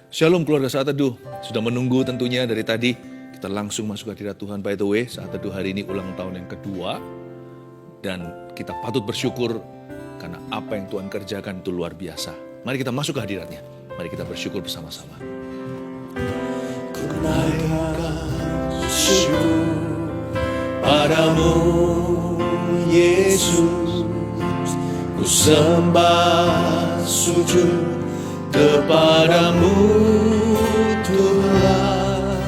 Shalom keluarga Saat Teduh, sudah menunggu tentunya dari tadi. Kita langsung masuk ke hadirat Tuhan. By the way, Saat Teduh hari ini ulang tahun yang kedua. Dan kita patut bersyukur karena apa yang Tuhan kerjakan itu luar biasa. Mari kita masuk ke hadiratnya. Mari kita bersyukur bersama-sama. Ku naikkan syukur padamu Yesus, ku sembah sujud kepadamu Tuhan,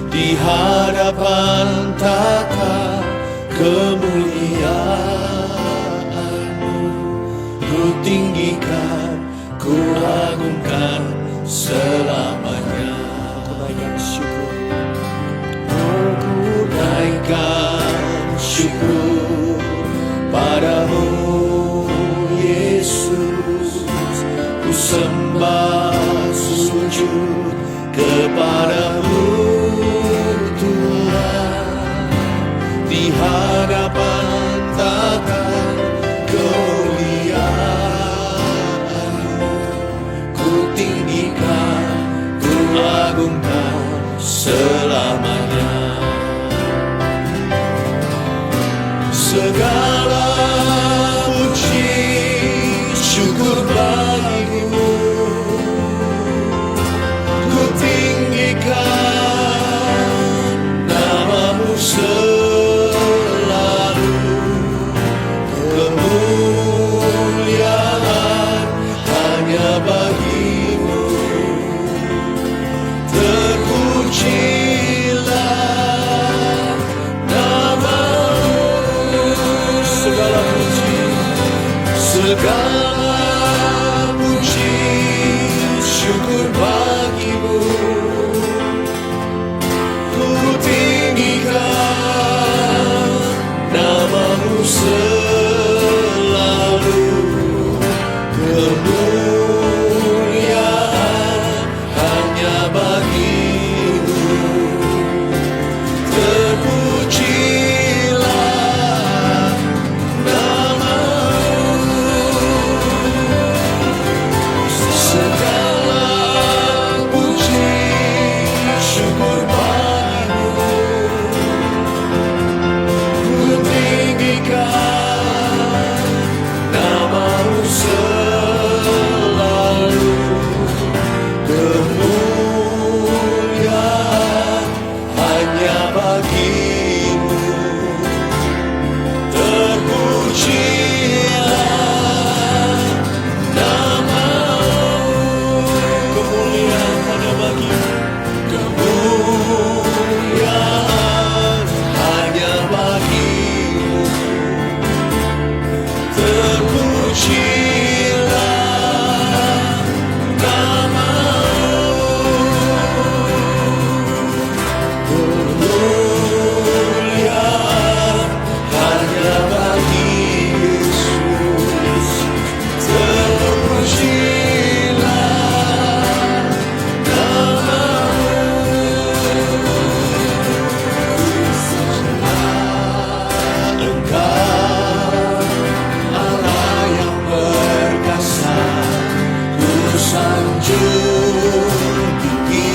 di hadapan tata kemuliaan-Mu, ku tinggikan, ku agungkan selamanya. Ku naikkan syukur, ku naikkan syukur padamu Yesus, ku sembah sujud kepadamu Tuhan, di hadapan tata kemuliaan-Mu, ku tinggikan, ku agungkan selamanya. Segala puji syukur bagimu, ku tinggikan namamu selalu. Kemuliaan hanya bagimu, terpujilah namamu. Segala puji, segala puji syukur bagimu, ku tinggikan namamu selalu. Kemuliaan hanya bagimu, terpujilah namamu. Segala puji syukur bagimu, ku tinggikan namamu selalu. Kemuliaan hanya bagimu, terpujilah namamu. Kemuliaan hanya bagimu, kemuliaan hanya bagimu, terpujilah namamu. Kemuliaan hanya bagi Yesus, terpujilah namamu. Engkau Allah yang perkasa, ku sanjung tinggi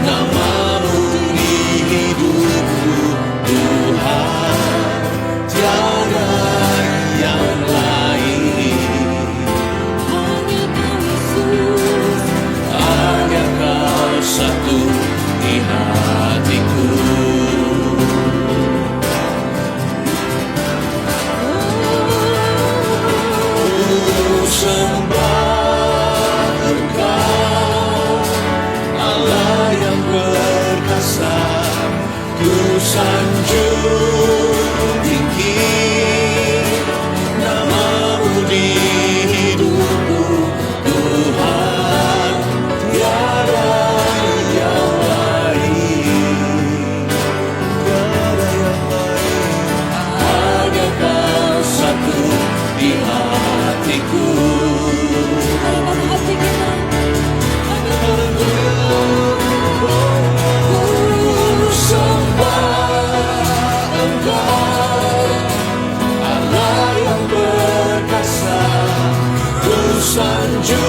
namamu di hidupku Tuhan, tiada yang lain. Hanya Kau satu di hatiku. Ku sembah Engkau, Allah yang perkasa, ku sanjung tinggi namamu di hidupku Tuhan, tiada yang lain, tiada yang lain. Hanya Kau satu di hatiku. Ku sembah Engkau, Allah yang perkasa, ku sanjung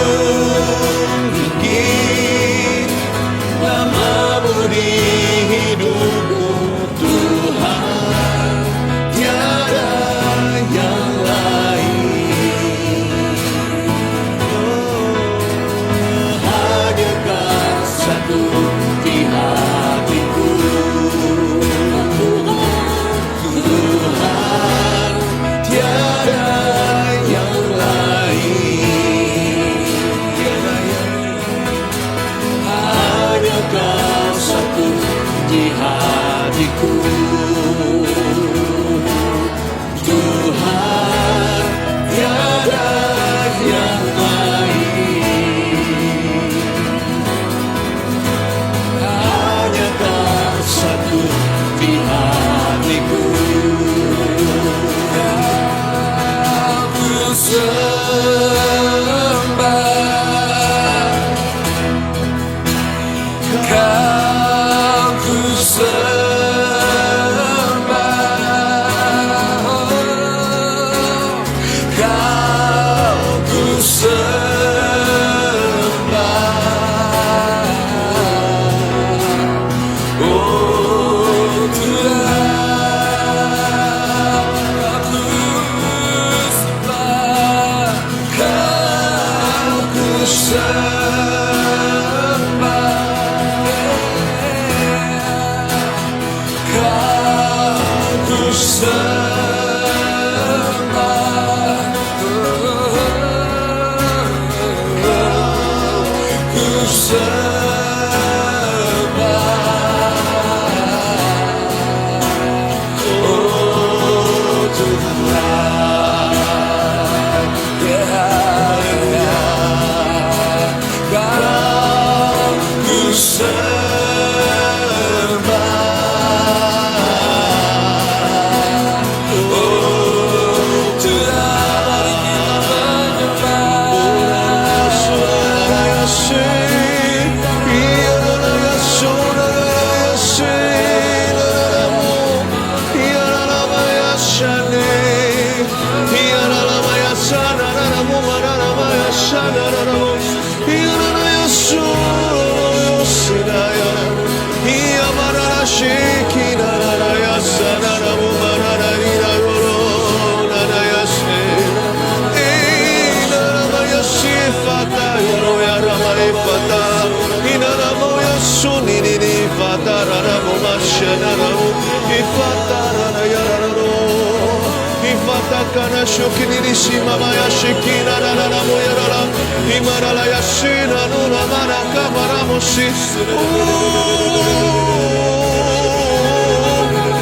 Kana shokini ni shimama ya shikina na na na moya na na imarala ya shina nuna mara kabara moshi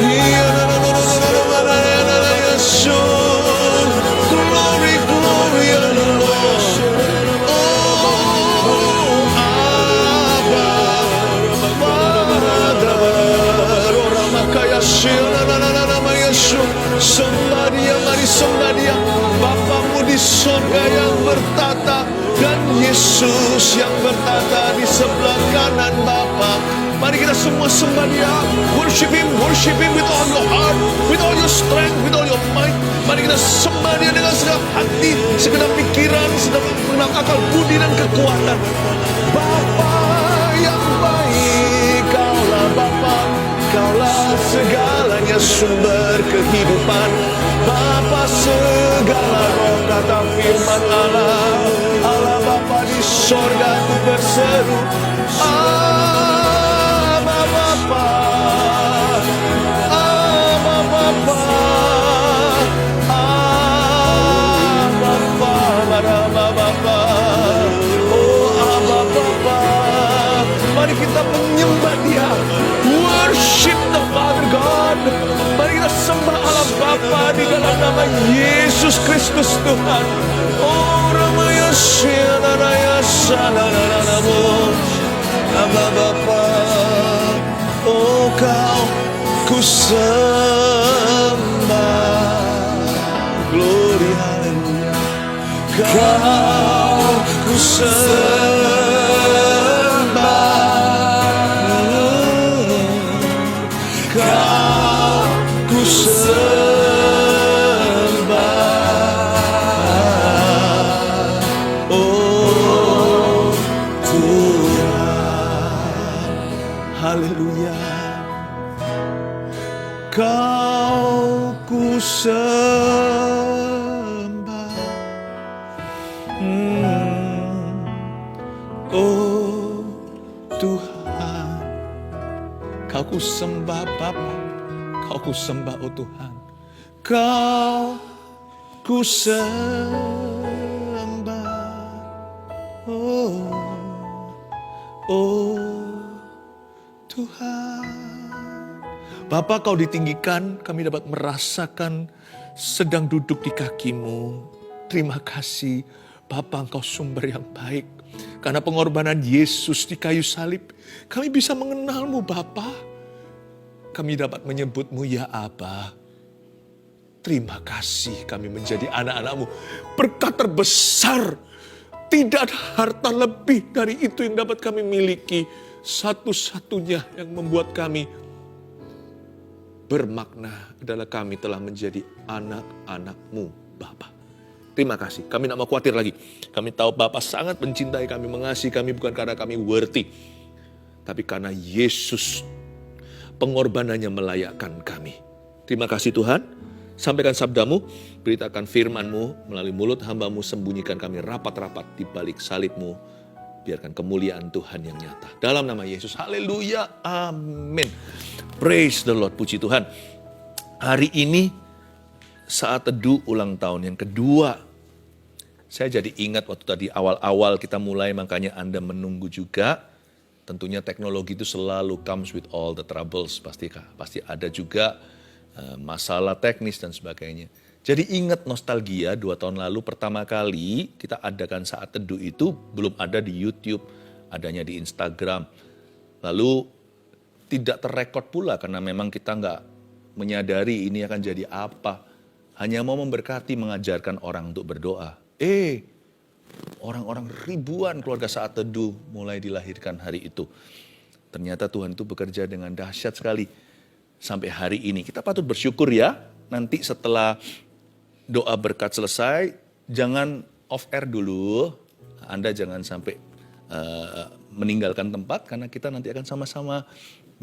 ya na na na na na na na na ya shon glory glory ya na na Somebody, Bapamu di sorga yang bertata dan Yesus yang bertata di sebelah kanan Bapa. Mari kita semua sembah Dia, worship Him with all your heart, with all your strength, with all your might. Mari kita sembah Dia dengan segenap hati, segenap pikiran, segenap akal budi dan kekuatan. Bapa yang baik, Kaulah Bapa, Kaulah segalanya sumber kehidupan. Bapa segala roh kata firman Allah, Allah Bapa di sorga ku berseru, Abba Bapa, Abba Bapa, Abba Bapa, oh Abba Bapa. Mari kita menyembah Dia, worship the Father God. Mari kita sembah Allah Bapa di dalam nama Yesus Kristus Tuhan. Oh Ramaya Syanaraya Sanaranamu Abba Bapa. Oh Kau ku sembah. Glory haleluya. Kau ku sembah. Kau ku sembah, oh Tuhan, haleluya. Kau ku sembah, oh Tuhan. Kau ku sembah Bapa, Kau ku sembah oh Tuhan. Kau ku sembah, oh Tuhan. Bapa Kau ditinggikan, kami dapat merasakan sedang duduk di kaki-Mu. Terima kasih Bapa, Engkau sumber yang baik. Karena pengorbanan Yesus di kayu salib, kami bisa mengenal-Mu Bapa. Kami dapat menyebut-Mu ya Aba. Terima kasih kami menjadi anak-anak-Mu. Berkat terbesar, tidak ada harta lebih dari itu yang dapat kami miliki. Satu-satunya yang membuat kami bermakna adalah kami telah menjadi anak-anak-Mu Bapa. Terima kasih, kami tidak mau khawatir lagi. Kami tahu Bapa sangat mencintai kami, mengasihi kami bukan karena kami worthy. Tapi karena Yesus pengorbanannya melayakkan kami. Terima kasih Tuhan. Sampaikan sabdamu, beritakan firmanmu, melalui mulut hambamu sembunyikan kami rapat-rapat di balik salibmu. Biarkan kemuliaan Tuhan yang nyata. Dalam nama Yesus, haleluya, amin. Praise the Lord, puji Tuhan. Hari ini saat teduh ulang tahun yang kedua. Saya jadi ingat waktu tadi awal-awal kita mulai, makanya Anda menunggu juga. Tentunya teknologi itu selalu comes with all the troubles. Pasti ada juga masalah teknis dan sebagainya. Jadi ingat nostalgia 2 tahun lalu pertama kali kita adakan saat teduh itu belum ada di YouTube, adanya di Instagram. Lalu tidak terrekod pula karena memang kita nggak menyadari ini akan jadi apa. Hanya mau memberkati, mengajarkan orang untuk berdoa. Orang-orang ribuan keluarga saat teduh mulai dilahirkan hari itu. Ternyata Tuhan itu bekerja dengan dahsyat sekali. Sampai hari ini kita patut bersyukur ya. Nanti setelah doa berkat selesai, jangan off air dulu. Anda jangan sampai meninggalkan tempat karena kita nanti akan sama-sama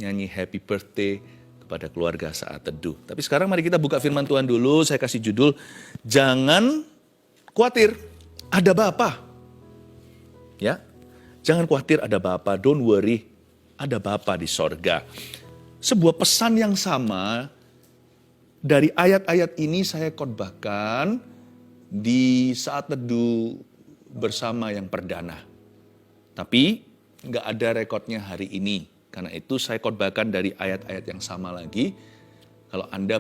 nyanyi happy birthday kepada keluarga saat teduh. Tapi sekarang mari kita buka firman Tuhan dulu. Saya kasih judul, jangan khawatir, ada Bapa. Ya, jangan khawatir, ada Bapa. Don't worry, ada Bapa di sorga. Sebuah pesan yang sama dari ayat-ayat ini saya khotbahkan di saat teduh bersama yang perdana. Tapi nggak ada rekodnya hari ini. Karena itu saya khotbahkan dari ayat-ayat yang sama lagi. Kalau Anda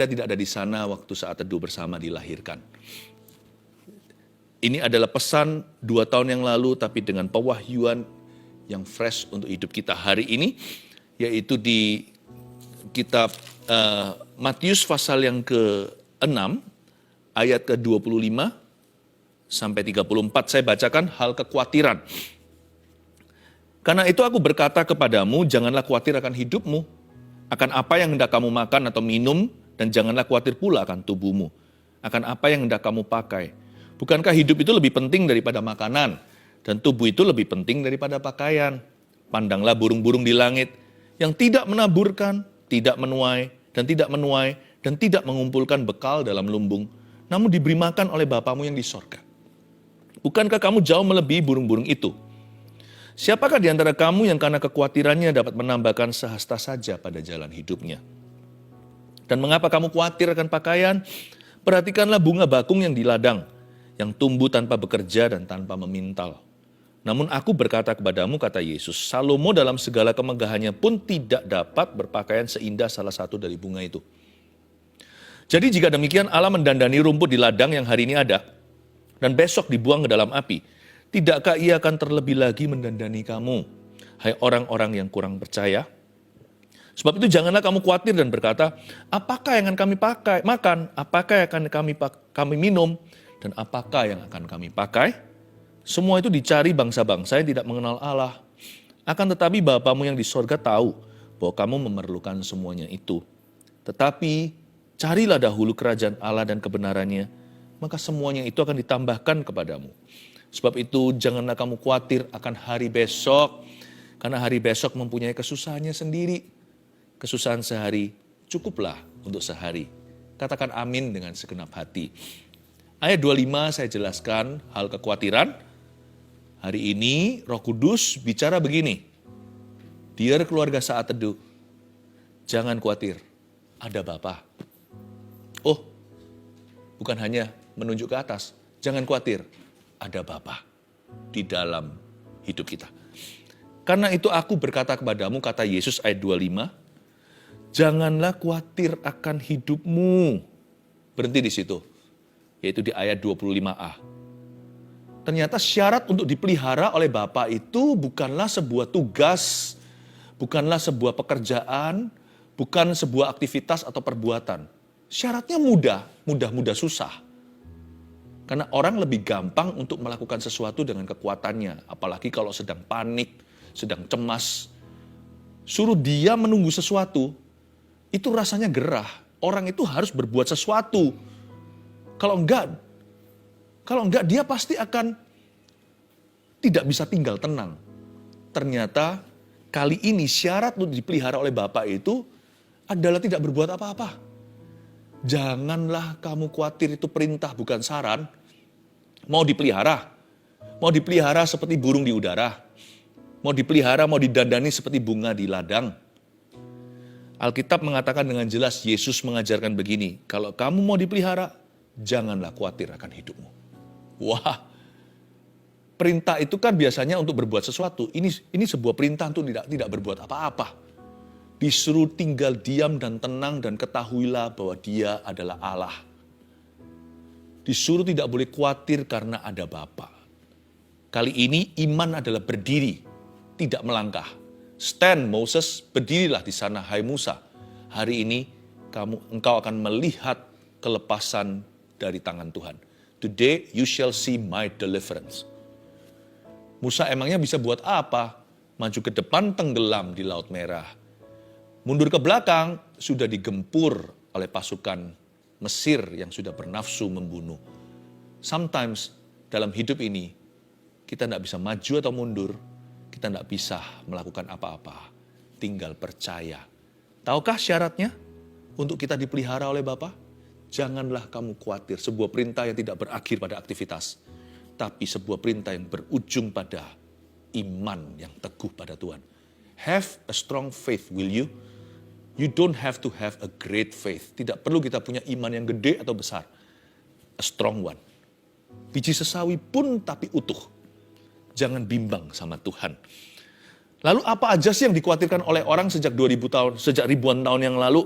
tidak ada di sana waktu saat teduh bersama dilahirkan. Ini adalah pesan 2 tahun yang lalu tapi dengan pewahyuan yang fresh untuk hidup kita hari ini. Yaitu di kitab Matius pasal yang ke-6 ayat ke-25 sampai 34 saya bacakan hal kekhawatiran. Karena itu aku berkata kepadamu, janganlah khawatir akan hidupmu, akan apa yang hendak kamu makan atau minum, dan janganlah khawatir pula akan tubuhmu, akan apa yang hendak kamu pakai. Bukankah hidup itu lebih penting daripada makanan, dan tubuh itu lebih penting daripada pakaian? Pandanglah burung-burung di langit, yang tidak menaburkan, tidak menuai, dan tidak mengumpulkan bekal dalam lumbung, namun diberi makan oleh Bapamu yang di sorga. Bukankah kamu jauh melebihi burung-burung itu? Siapakah di antara kamu yang karena kekhawatirannya dapat menambahkan sehasta saja pada jalan hidupnya? Dan mengapa kamu khawatir akan pakaian? Perhatikanlah bunga bakung yang di ladang, yang tumbuh tanpa bekerja dan tanpa memintal. Namun aku berkata kepadamu, kata Yesus, Salomo dalam segala kemegahannya pun tidak dapat berpakaian seindah salah satu dari bunga itu. Jadi jika demikian Allah mendandani rumput di ladang yang hari ini ada, dan besok dibuang ke dalam api, tidakkah ia akan terlebih lagi mendandani kamu, hai orang-orang yang kurang percaya? Sebab itu janganlah kamu khawatir dan berkata, apakah yang akan kami makan, apakah yang akan kami minum, dan apakah yang akan kami pakai? Semua itu dicari bangsa-bangsa yang tidak mengenal Allah. Akan tetapi Bapamu yang di sorga tahu bahwa kamu memerlukan semuanya itu. Tetapi carilah dahulu kerajaan Allah dan kebenarannya, maka semuanya itu akan ditambahkan kepadamu. Sebab itu janganlah kamu khawatir akan hari besok, karena hari besok mempunyai kesusahannya sendiri. Kesusahan sehari cukuplah untuk sehari. Katakan amin dengan segenap hati. Ayat 25 saya jelaskan hal kekhawatiran. Hari ini Roh Kudus bicara begini. Dear keluarga saat teduh, jangan khawatir, ada Bapa. Oh, bukan hanya menunjuk ke atas, jangan khawatir, ada Bapa di dalam hidup kita. Karena itu aku berkata kepadamu, kata Yesus ayat 25, janganlah khawatir akan hidupmu. Berhenti di situ, yaitu di ayat 25a. Ternyata syarat untuk dipelihara oleh Bapa itu bukanlah sebuah tugas, bukanlah sebuah pekerjaan, bukan sebuah aktivitas atau perbuatan. Syaratnya mudah susah. Karena orang lebih gampang untuk melakukan sesuatu dengan kekuatannya, apalagi kalau sedang panik, sedang cemas. Suruh dia menunggu sesuatu, itu rasanya gerah. Orang itu harus berbuat sesuatu. Kalau enggak dia pasti akan tidak bisa tinggal tenang. Ternyata kali ini syarat untuk dipelihara oleh Bapa itu adalah tidak berbuat apa-apa. Janganlah kamu khawatir, itu perintah bukan saran. Mau dipelihara. Mau dipelihara seperti burung di udara. Mau dipelihara, mau didandani seperti bunga di ladang. Alkitab mengatakan dengan jelas, Yesus mengajarkan begini, kalau kamu mau dipelihara, janganlah khawatir akan hidupmu. Wah, perintah itu kan biasanya untuk berbuat sesuatu. Ini sebuah perintah untuk tidak berbuat apa-apa. Disuruh tinggal diam dan tenang dan ketahuilah bahwa Dia adalah Allah. Disuruh tidak boleh khawatir karena ada Bapa. Kali ini iman adalah berdiri, tidak melangkah. Stand Moses, berdirilah di sana hai Musa. Hari ini engkau akan melihat kelepasan dari tangan Tuhan. Today you shall see my deliverance. Musa emangnya bisa buat apa? Maju ke depan tenggelam di Laut Merah. Mundur ke belakang sudah digempur oleh pasukan Mesir yang sudah bernafsu membunuh. Sometimes dalam hidup ini kita tidak bisa maju atau mundur. Kita tidak bisa melakukan apa-apa. Tinggal percaya. Tahukah syaratnya untuk kita dipelihara oleh Bapa? Janganlah kamu khawatir. Sebuah perintah yang tidak berakhir pada aktivitas. Tapi sebuah perintah yang berujung pada iman yang teguh pada Tuhan. Have a strong faith, will you? You don't have to have a great faith. Tidak perlu kita punya iman yang gede atau besar. A strong one. Biji sesawi pun tapi utuh. Jangan bimbang sama Tuhan. Lalu apa aja sih yang dikhawatirkan oleh orang sejak ribuan tahun yang lalu?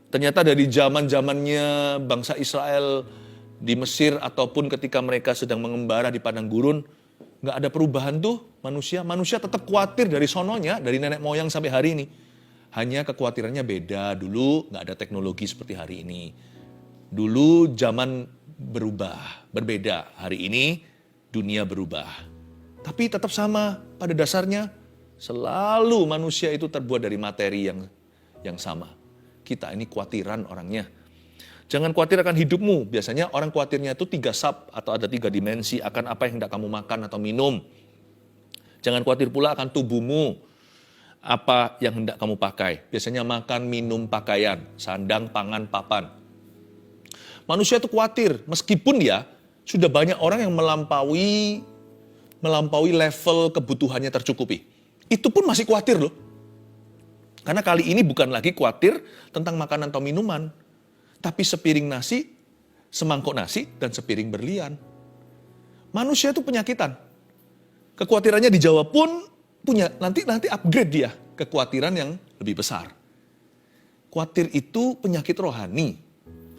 Ternyata dari zaman-zamannya bangsa Israel di Mesir ataupun ketika mereka sedang mengembara di padang gurun, nggak ada perubahan tuh manusia. Manusia tetap khawatir dari sononya, dari nenek moyang sampai hari ini. Hanya kekhawatirannya beda. Dulu nggak ada teknologi seperti hari ini. Dulu zaman berubah, berbeda. Hari ini dunia berubah. Tapi tetap sama pada dasarnya. Selalu manusia itu terbuat dari materi yang sama. Kita ini khawatiran orangnya. Jangan khawatir akan hidupmu. Biasanya orang khawatirnya itu 3 sub atau ada 3 dimensi akan apa yang hendak kamu makan atau minum. Jangan khawatir pula akan tubuhmu. Apa yang hendak kamu pakai. Biasanya makan, minum, pakaian, sandang, pangan, papan. Manusia itu khawatir, meskipun ya sudah banyak orang yang melampaui level kebutuhannya tercukupi. Itu pun masih khawatir loh. Karena kali ini bukan lagi khawatir tentang makanan atau minuman. Tapi sepiring nasi, semangkok nasi, dan sepiring berlian. Manusia itu penyakitan. Kekhawatirannya dijawab pun punya, nanti upgrade dia. Kekhawatiran yang lebih besar. Khawatir itu penyakit rohani.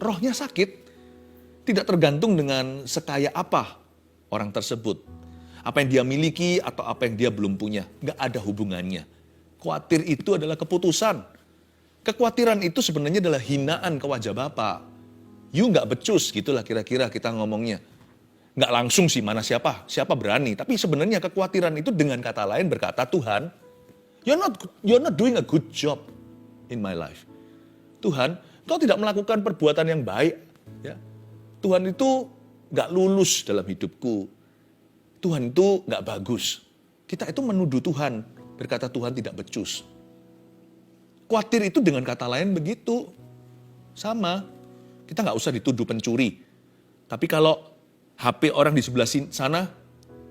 Rohnya sakit. Tidak tergantung dengan sekaya apa orang tersebut. Apa yang dia miliki atau apa yang dia belum punya. Nggak ada hubungannya. Khawatir itu adalah keputusan. Kekhawatiran itu sebenarnya adalah hinaan ke wajah Bapa. You nggak becus, gitulah kira-kira kita ngomongnya. Nggak langsung sih, mana siapa berani. Tapi sebenarnya kekhawatiran itu dengan kata lain berkata, Tuhan, you're not doing a good job in my life. Tuhan, kau tidak melakukan perbuatan yang baik. Ya. Tuhan itu nggak lulus dalam hidupku. Tuhan itu nggak bagus. Kita itu menuduh Tuhan, berkata Tuhan tidak becus. Khawatir itu dengan kata lain begitu. Sama. Kita nggak usah dituduh pencuri. Tapi kalau HP orang di sebelah sana,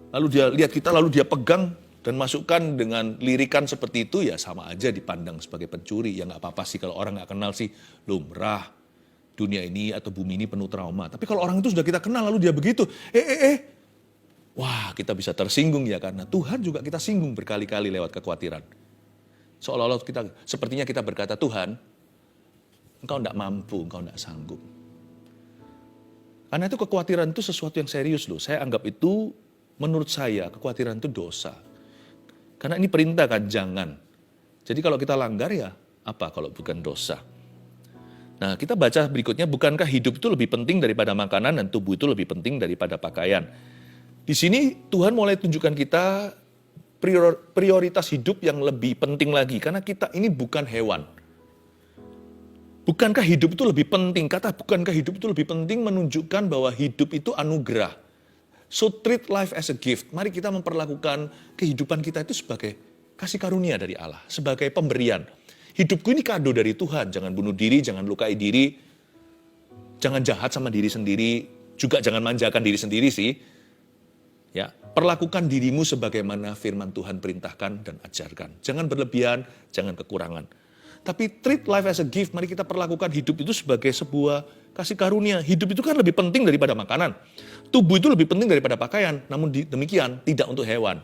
lalu dia lihat kita, lalu dia pegang dan masukkan dengan lirikan seperti itu, ya sama aja dipandang sebagai pencuri. Ya nggak apa-apa sih kalau orang nggak kenal sih, lumrah. Dunia ini atau bumi ini penuh trauma. Tapi kalau orang itu sudah kita kenal, lalu dia begitu, wah kita bisa tersinggung ya, karena Tuhan juga kita singgung berkali-kali lewat kekhawatiran. Seolah-olah sepertinya kita berkata, Tuhan, Engkau tidak mampu, Engkau tidak sanggup. Karena itu kekhawatiran itu sesuatu yang serius loh. Saya anggap itu, menurut saya, kekhawatiran itu dosa. Karena ini perintah kan, jangan. Jadi kalau kita langgar ya, apa kalau bukan dosa? Nah kita baca berikutnya, bukankah hidup itu lebih penting daripada makanan dan tubuh itu lebih penting daripada pakaian? Di sini Tuhan mulai tunjukkan kita prioritas hidup yang lebih penting lagi. Karena kita ini bukan hewan. Bukankah hidup itu lebih penting? Kata bukankah hidup itu lebih penting menunjukkan bahwa hidup itu anugerah. So treat life as a gift. Mari kita memperlakukan kehidupan kita itu sebagai kasih karunia dari Allah. Sebagai pemberian. Hidupku ini kado dari Tuhan. Jangan bunuh diri, jangan lukai diri. Jangan jahat sama diri sendiri, juga jangan manjakan diri sendiri sih. Ya, perlakukan dirimu sebagaimana firman Tuhan perintahkan dan ajarkan. Jangan berlebihan, jangan kekurangan. Tapi treat life as a gift, mari kita perlakukan hidup itu sebagai sebuah kasih karunia. Hidup itu kan lebih penting daripada makanan. Tubuh itu lebih penting daripada pakaian, namun demikian tidak untuk hewan.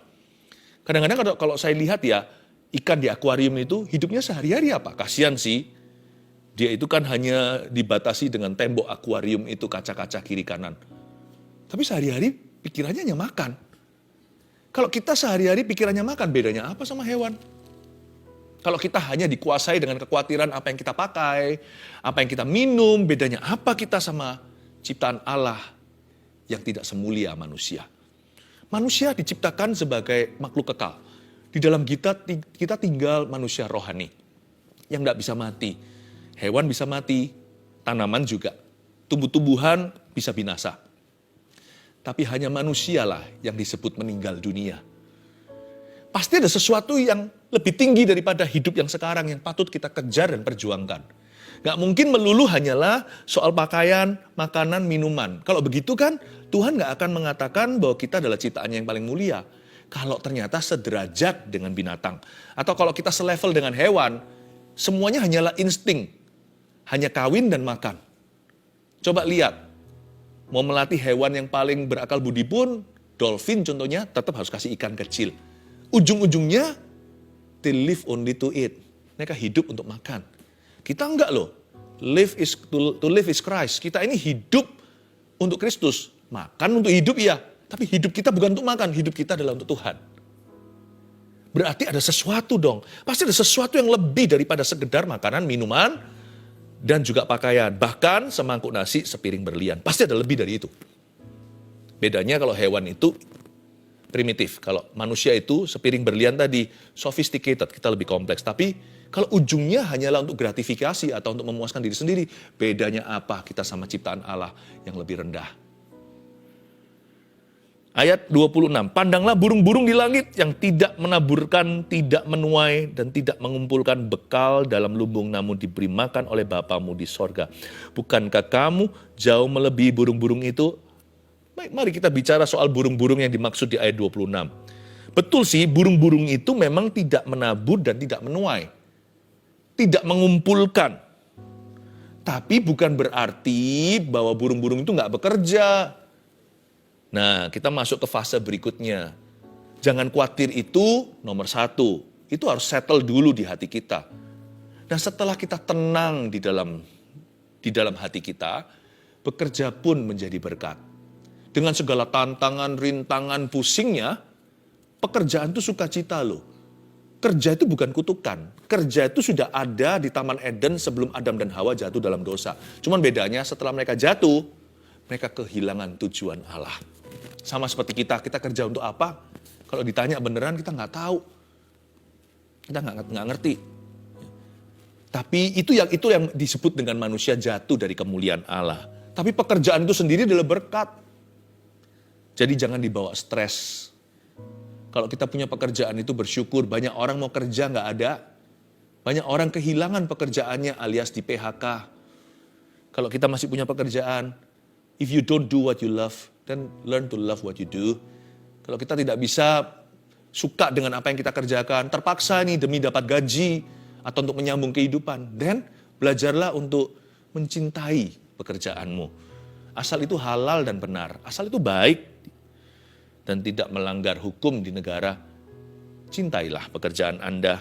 Kadang-kadang kalau saya lihat ya, ikan di akuarium itu hidupnya sehari-hari apa? Kasihan sih. Dia itu kan hanya dibatasi dengan tembok akuarium itu, kaca-kaca kiri kanan. Tapi sehari-hari pikirannya hanya makan. Kalau kita sehari-hari pikirannya makan, bedanya apa sama hewan? Kalau kita hanya dikuasai dengan kekhawatiran apa yang kita pakai, apa yang kita minum, bedanya apa kita sama ciptaan Allah yang tidak semulia manusia. Manusia diciptakan sebagai makhluk kekal. Di dalam kita tinggal manusia rohani yang tidak bisa mati. Hewan bisa mati, tanaman juga. Tumbuh-tumbuhan bisa binasa. Tapi hanya manusialah yang disebut meninggal dunia. Pasti ada sesuatu yang lebih tinggi daripada hidup yang sekarang yang patut kita kejar dan perjuangkan. Gak mungkin melulu hanyalah soal pakaian, makanan, minuman. Kalau begitu kan Tuhan gak akan mengatakan bahwa kita adalah ciptaannya yang paling mulia. Kalau ternyata sederajat dengan binatang. Atau kalau kita selevel dengan hewan, semuanya hanyalah insting. Hanya kawin dan makan. Coba lihat, mau melatih hewan yang paling berakal budi pun, dolphin contohnya tetap harus kasih ikan kecil. Ujung-ujungnya, they live only to eat. Mereka hidup untuk makan. Kita enggak loh. To live is Christ. Kita ini hidup untuk Kristus. Makan untuk hidup ya. Tapi hidup kita bukan untuk makan. Hidup kita adalah untuk Tuhan. Berarti ada sesuatu dong. Pasti ada sesuatu yang lebih daripada sekedar makanan, minuman, dan juga pakaian. Bahkan semangkuk nasi, sepiring berlian. Pasti ada lebih dari itu. Bedanya kalau hewan itu primitif. Kalau manusia itu sepiring berlian tadi sophisticated, kita lebih kompleks. Tapi kalau ujungnya hanyalah untuk gratifikasi atau untuk memuaskan diri sendiri, bedanya apa kita sama ciptaan Allah yang lebih rendah? Ayat 26, pandanglah burung-burung di langit yang tidak menaburkan, tidak menuai, dan tidak mengumpulkan bekal dalam lumbung, namun diberi makan oleh Bapamu di sorga. Bukankah kamu jauh melebihi burung-burung itu? Baik, mari kita bicara soal burung-burung yang dimaksud di ayat 26. Betul sih, burung-burung itu memang tidak menabur dan tidak menuai. Tidak mengumpulkan. Tapi bukan berarti bahwa burung-burung itu nggak bekerja. Nah, kita masuk ke fase berikutnya. Jangan khawatir itu nomor satu. Itu harus settle dulu di hati kita. Dan setelah kita tenang di dalam hati kita, bekerja pun menjadi berkat. Dengan segala tantangan, rintangan, pusingnya, pekerjaan itu sukacita loh. Kerja itu bukan kutukan. Kerja itu sudah ada di Taman Eden sebelum Adam dan Hawa jatuh dalam dosa. Cuman bedanya setelah mereka jatuh, mereka kehilangan tujuan Allah. Sama seperti kita kerja untuk apa? Kalau ditanya beneran kita nggak tahu. Kita nggak ngerti. Tapi itu yang disebut dengan manusia jatuh dari kemuliaan Allah. Tapi pekerjaan itu sendiri adalah berkat. Jadi jangan dibawa stres. Kalau kita punya pekerjaan itu bersyukur. Banyak orang mau kerja nggak ada. Banyak orang kehilangan pekerjaannya alias di PHK. Kalau kita masih punya pekerjaan, if you don't do what you love, then learn to love what you do. Kalau kita tidak bisa suka dengan apa yang kita kerjakan, terpaksa nih demi dapat gaji atau untuk menyambung kehidupan, then belajarlah untuk mencintai pekerjaanmu. Asal itu halal dan benar, asal itu baik dan tidak melanggar hukum di negara, cintailah pekerjaan Anda.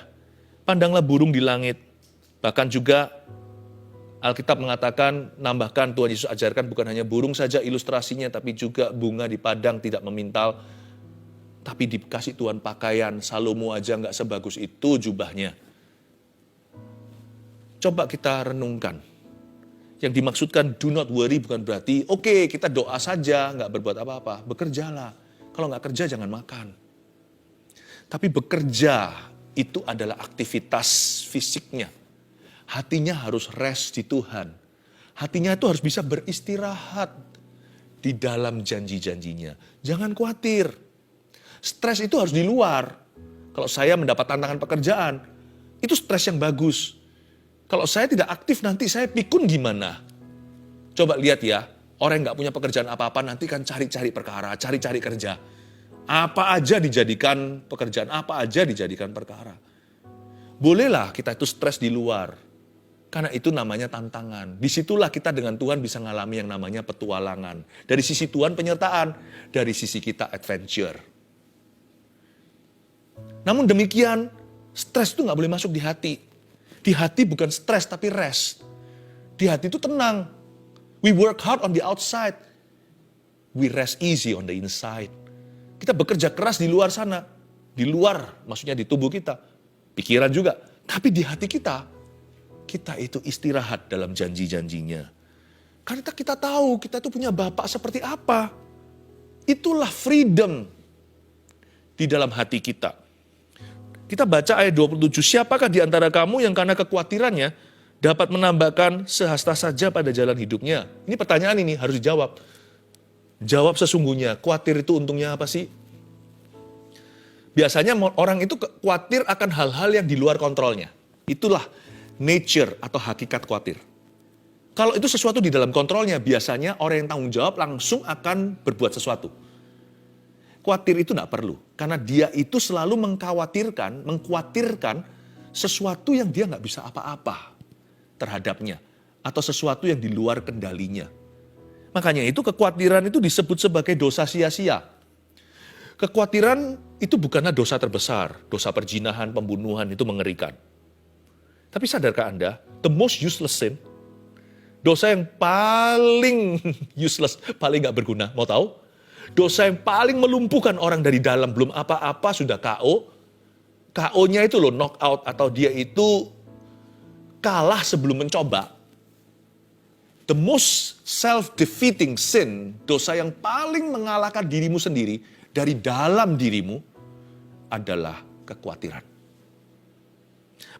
Pandanglah burung di langit. Bahkan juga Alkitab mengatakan, nambahkan Tuhan Yesus ajarkan bukan hanya burung saja ilustrasinya, tapi juga bunga di padang tidak memintal. Tapi dikasih Tuhan pakaian, Salomo aja nggak sebagus itu jubahnya. Coba kita renungkan. Yang dimaksudkan do not worry bukan berarti, oke, kita doa saja, nggak berbuat apa-apa. Bekerjalah. Kalau nggak kerja jangan makan. Tapi bekerja itu adalah aktivitas fisiknya. Hatinya harus rest di Tuhan. Hatinya itu harus bisa beristirahat di dalam janji-janjinya. Jangan khawatir. Stres itu harus di luar. Kalau saya mendapat tantangan pekerjaan, itu stres yang bagus. Kalau saya tidak aktif nanti saya pikun gimana? Coba lihat ya, orang yang nggak punya pekerjaan apa-apa nanti kan cari-cari perkara, cari-cari kerja. Apa aja dijadikan pekerjaan, apa aja dijadikan perkara. Bolehlah kita itu stres di luar. Karena itu namanya tantangan. Disitulah kita dengan Tuhan bisa ngalami yang namanya petualangan. Dari sisi Tuhan penyertaan, dari sisi kita adventure. Namun demikian, stres itu nggak boleh masuk di hati. Di hati bukan stres tapi rest. Di hati itu tenang. We work hard on the outside. We rest easy on the inside. Kita bekerja keras di luar sana. Di luar, maksudnya di tubuh kita. Pikiran juga. Tapi di hati kita itu istirahat dalam janji-janjinya. Karena kita tahu kita itu punya Bapa seperti apa. Itulah freedom di dalam hati kita. Kita baca ayat 27, siapakah di antara kamu yang karena kekhawatirannya dapat menambahkan sehasta saja pada jalan hidupnya? Ini pertanyaan ini harus dijawab. Jawab sesungguhnya, khawatir itu untungnya apa sih? Biasanya orang itu khawatir akan hal-hal yang di luar kontrolnya. Itulah nature atau hakikat khawatir. Kalau itu sesuatu di dalam kontrolnya, biasanya orang yang tanggung jawab langsung akan berbuat sesuatu. Khawatir itu tidak perlu, karena dia itu selalu mengkhawatirkan sesuatu yang dia nggak bisa apa-apa terhadapnya, atau sesuatu yang di luar kendalinya. Makanya itu kekhawatiran itu disebut sebagai dosa sia-sia. Kekhawatiran itu bukanlah dosa terbesar, dosa perzinahan, pembunuhan itu mengerikan. Tapi sadarkah Anda, the most useless sin, dosa yang paling useless, paling gak berguna, mau tahu? Dosa yang paling melumpuhkan orang dari dalam, belum apa-apa sudah KO. KO-nya itu loh, knock out, atau dia itu kalah sebelum mencoba. The most self-defeating sin, dosa yang paling mengalahkan dirimu sendiri, dari dalam dirimu, adalah kekhawatiran.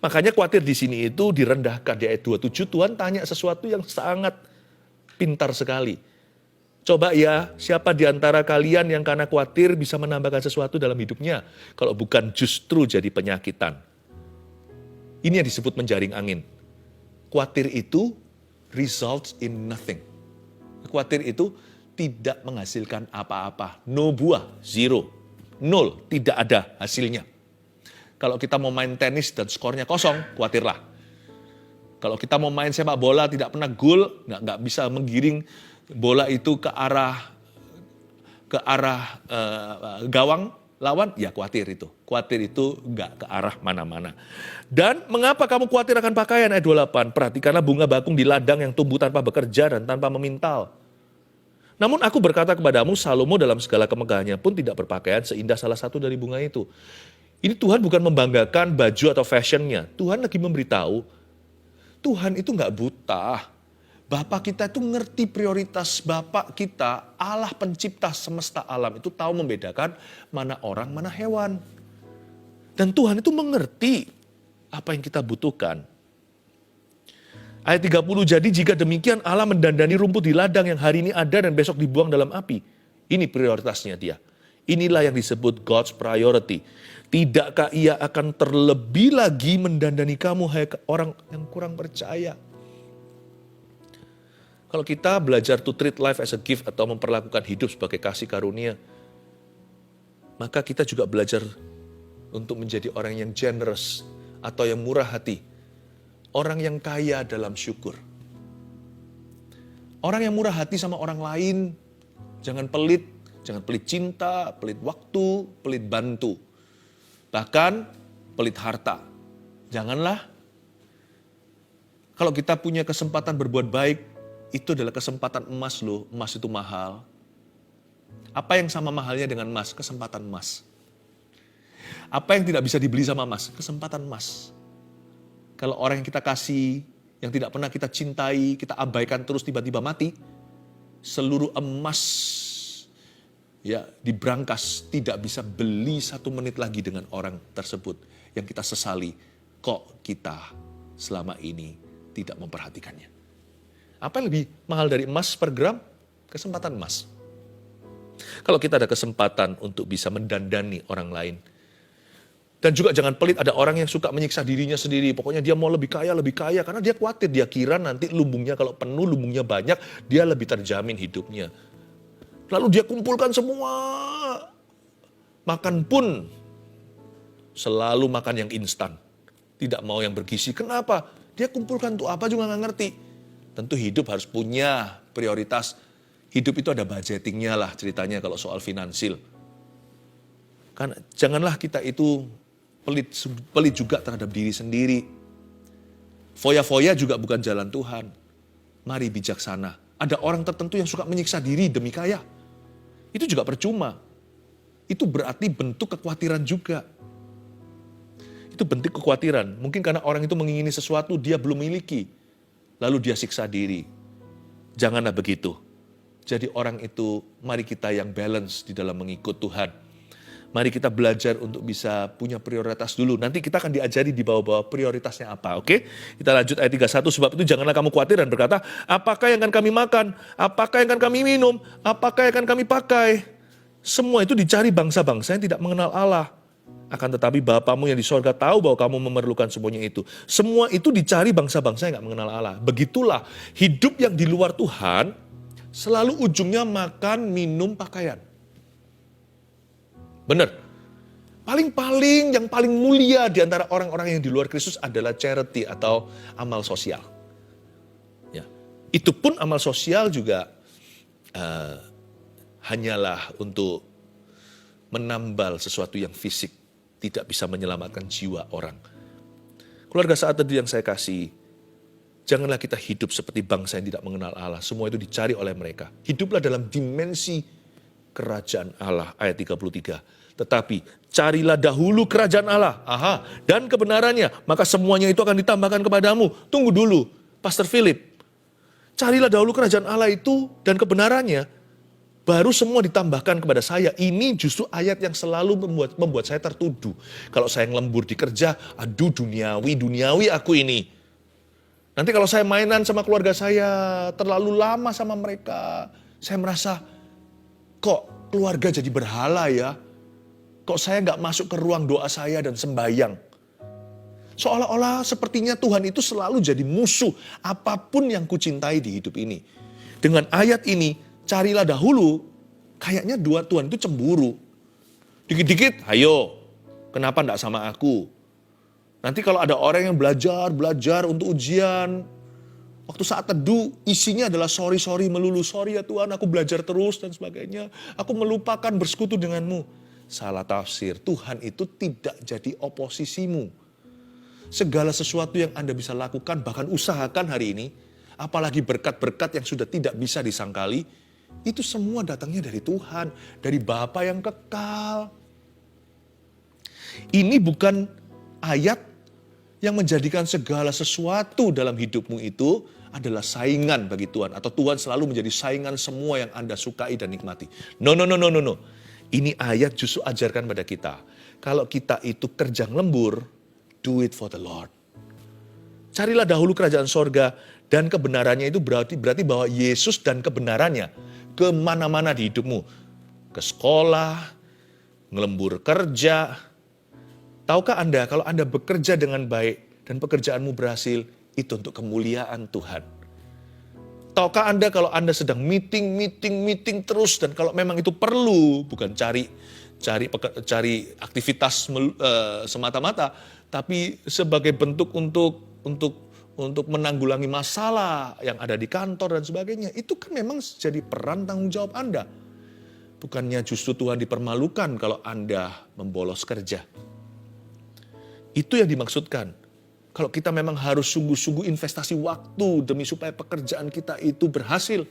Makanya khawatir di sini itu direndahkan. Di ayat 27 Tuhan tanya sesuatu yang sangat pintar sekali. Coba ya, siapa di antara kalian yang karena khawatir bisa menambahkan sesuatu dalam hidupnya? Kalau bukan justru jadi penyakitan. Ini yang disebut menjaring angin. Khawatir itu results in nothing. Khawatir itu tidak menghasilkan apa-apa. No buah, zero. Nol, tidak ada hasilnya. Kalau kita mau main tenis dan skornya kosong, khawatirlah. Kalau kita mau main sepak bola tidak pernah gol, nggak bisa menggiring bola itu ke arah gawang lawan, ya khawatir itu. Khawatir itu nggak ke arah mana-mana. Dan mengapa kamu khawatir akan pakaian? Ayat 28, perhatikanlah bunga bakung di ladang yang tumbuh tanpa bekerja dan tanpa memintal. Namun aku berkata kepadamu, Salomo dalam segala kemegahannya pun tidak berpakaian seindah salah satu dari bunga itu. Ini Tuhan bukan membanggakan baju atau fashionnya. Tuhan lagi memberitahu, Tuhan itu nggak buta. Bapak kita itu ngerti prioritas Bapak kita, Allah pencipta semesta alam itu tahu membedakan mana orang, mana hewan. Dan Tuhan itu mengerti apa yang kita butuhkan. Ayat 30, jadi jika demikian Allah mendandani rumput di ladang yang hari ini ada dan besok dibuang dalam api. Ini prioritasnya dia. Inilah yang disebut God's priority. Tidakkah ia akan terlebih lagi mendandani kamu, hai orang yang kurang percaya? Kalau kita belajar to treat life as a gift atau memperlakukan hidup sebagai kasih karunia, maka kita juga belajar untuk menjadi orang yang generous atau yang murah hati. Orang yang kaya dalam syukur. Orang yang murah hati sama orang lain, jangan pelit cinta, pelit waktu, pelit bantu. Bahkan pelit harta. Janganlah. Kalau kita punya kesempatan berbuat baik, itu adalah kesempatan emas loh. Emas itu mahal. Apa yang sama mahalnya dengan emas? Kesempatan emas. Apa yang tidak bisa dibeli sama emas? Kesempatan emas. Kalau orang yang kita kasih, yang tidak pernah kita cintai, kita abaikan terus tiba-tiba mati, seluruh emas ya diberangkas, tidak bisa beli 1 menit lagi dengan orang tersebut yang kita sesali. Kok kita selama ini tidak memperhatikannya? Apa yang lebih mahal dari emas per gram? Kesempatan emas. Kalau kita ada kesempatan untuk bisa mendandani orang lain, Dan juga jangan pelit, ada orang yang suka menyiksa dirinya sendiri. Pokoknya dia mau lebih kaya, karena dia khawatir, dia kira nanti lumbungnya kalau penuh, lumbungnya banyak, dia lebih terjamin hidupnya. Lalu dia kumpulkan semua. Makan pun selalu makan yang instan. Tidak mau yang bergizi. Kenapa? Dia kumpulkan untuk apa juga nggak ngerti. Tentu hidup harus punya prioritas. Hidup itu ada budgetingnya lah ceritanya kalau soal finansil. Karena janganlah kita itu pelit juga terhadap diri sendiri. Foya-foya juga bukan jalan Tuhan. Mari bijaksana. Ada orang tertentu yang suka menyiksa diri demi kaya. Itu juga percuma. Itu berarti bentuk kekhawatiran juga. Itu bentuk kekhawatiran. Mungkin karena orang itu mengingini sesuatu dia belum miliki. Lalu dia siksa diri. Janganlah begitu. Jadi orang itu, mari kita yang balance di dalam mengikut Tuhan. Mari kita belajar untuk bisa punya prioritas dulu. Nanti kita akan diajari di bawah-bawah prioritasnya apa, oke? Kita lanjut ayat 31, sebab itu janganlah kamu khawatir dan berkata, apakah yang akan kami makan? Apakah yang akan kami minum? Apakah yang akan kami pakai? Semua itu dicari bangsa-bangsa yang tidak mengenal Allah. Akan tetapi Bapamu yang di sorga tahu bahwa kamu memerlukan semuanya itu. Semua itu dicari bangsa-bangsa yang tidak mengenal Allah. Begitulah hidup yang di luar Tuhan, selalu ujungnya makan, minum, pakaian. Benar. Paling-paling yang paling mulia di antara orang-orang yang di luar Kristus adalah charity atau amal sosial. Ya. Itu pun amal sosial juga hanyalah untuk menambal sesuatu yang fisik, tidak bisa menyelamatkan jiwa orang. Keluarga saat teduh yang saya kasih, janganlah kita hidup seperti bangsa yang tidak mengenal Allah. Semua itu dicari oleh mereka. Hiduplah dalam dimensi kerajaan Allah, ayat 33. Tetapi carilah dahulu kerajaan Allah, dan kebenarannya, maka semuanya itu akan ditambahkan kepadamu. Tunggu dulu, Pastor Philip. Carilah dahulu kerajaan Allah itu dan kebenarannya, baru semua ditambahkan kepada saya. Ini justru ayat yang selalu membuat saya tertuduh. Kalau saya ngelembur di kerja, aduh duniawi aku ini. Nanti kalau saya mainan sama keluarga saya, terlalu lama sama mereka, saya merasa, kok keluarga jadi berhala ya? Kok saya nggak masuk ke ruang doa saya dan sembahyang? Seolah-olah sepertinya Tuhan itu selalu jadi musuh apapun yang kucintai di hidup ini. Dengan ayat ini, carilah dahulu, kayaknya Tuhan itu cemburu. Dikit-dikit, ayo, kenapa nggak sama aku? Nanti kalau ada orang yang belajar untuk ujian, waktu saat teduh, isinya adalah sorry melulu. Sorry ya Tuhan, aku belajar terus dan sebagainya. Aku melupakan bersekutu denganmu. Salah tafsir, Tuhan itu tidak jadi oposisimu. Segala sesuatu yang Anda bisa lakukan, bahkan usahakan hari ini, apalagi berkat-berkat yang sudah tidak bisa disangkali, itu semua datangnya dari Tuhan, dari Bapa yang kekal. Ini bukan ayat yang menjadikan segala sesuatu dalam hidupmu itu adalah saingan bagi Tuhan. Atau Tuhan selalu menjadi saingan semua yang Anda sukai dan nikmati. No. Ini ayat justru ajarkan pada kita. Kalau kita itu kerja lembur, do it for the Lord. Carilah dahulu kerajaan sorga dan kebenarannya itu berarti bahwa Yesus dan kebenarannya kemana-mana di hidupmu. Ke sekolah, ngelembur kerja. Tahukah Anda kalau Anda bekerja dengan baik dan pekerjaanmu berhasil, itu untuk kemuliaan Tuhan. Tahukah Anda kalau Anda sedang meeting terus, dan kalau memang itu perlu, bukan cari aktivitas semata-mata, tapi sebagai bentuk untuk menanggulangi masalah yang ada di kantor dan sebagainya, itu kan memang jadi peran tanggung jawab Anda. Bukannya justru Tuhan dipermalukan kalau Anda membolos kerja. Itu yang dimaksudkan. Kalau kita memang harus sungguh-sungguh investasi waktu demi supaya pekerjaan kita itu berhasil.